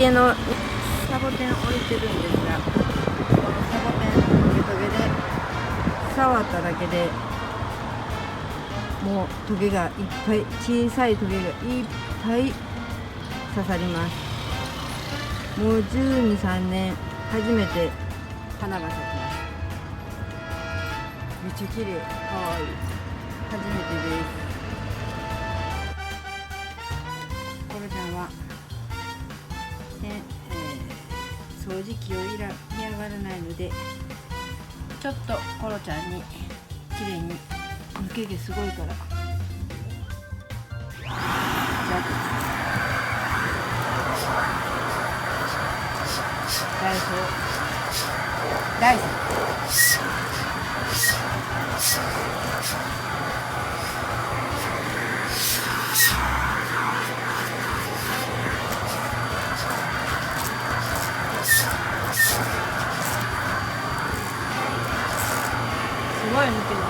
家のサボテン置いてるんですが、このサボテントゲトゲで触っただけでもうトゲがいっぱい、小さいトゲがいっぱい刺さります。もう12、13年初めて花が咲きます。めっちゃ綺麗、かわいい。初めてです。コロちゃんは、掃除機を嫌がらないので、ちょっとコロちゃんに綺麗に抜け毛すごいから、じゃあダイソーすごい抜ける。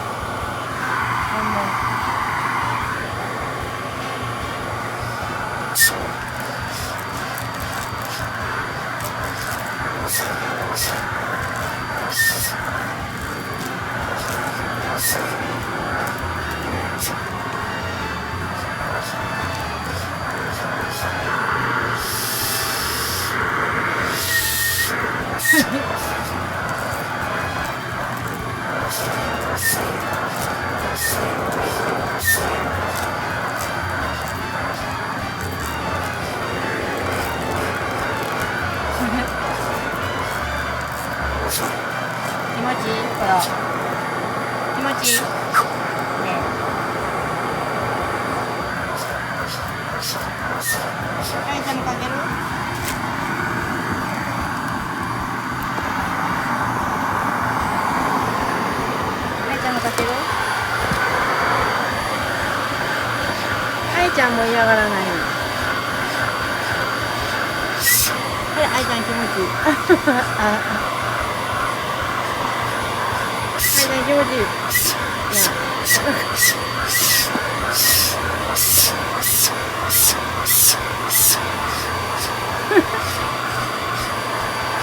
気持ちいい？ほら、気持ちいい？ねえ。あいちゃんもかける？あいちゃんもかける？あいちゃんも嫌がらないの。あれ、あいちゃん気持ちいい。気持ちいい。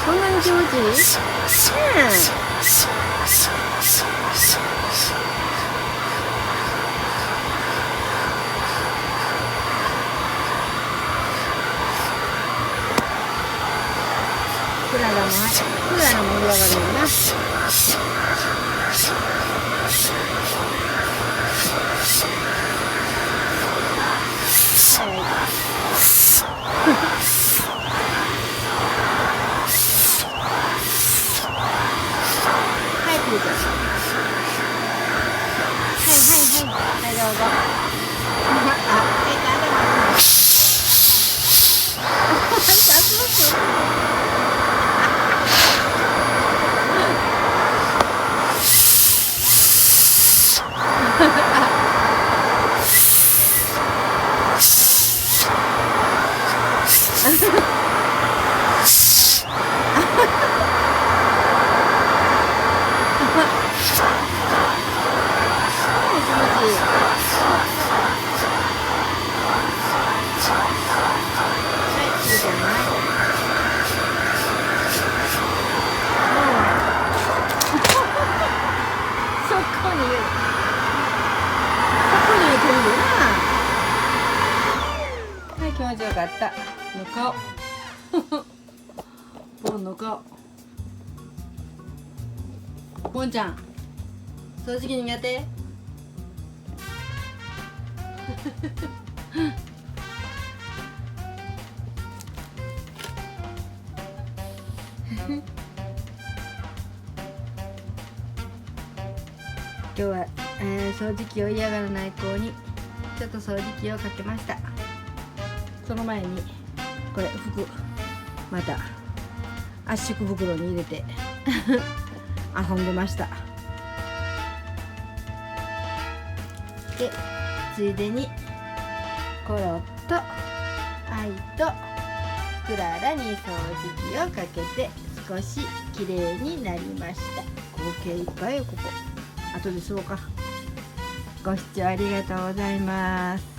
こんなに気持ちいい？クララも盛り上がるよな。はい、どうぞ。気持ちよかった。の顔ポンの顔。ポンちゃん掃除機苦手今日は、掃除機を嫌がらない子にちょっと掃除機をかけました。その前にこれ服また圧縮袋に入れて遊んでました。でついでにコロとアイとクララに掃除機をかけて少しきれいになりました。合計いっぱいよここ。後でそうか。ご視聴ありがとうございます。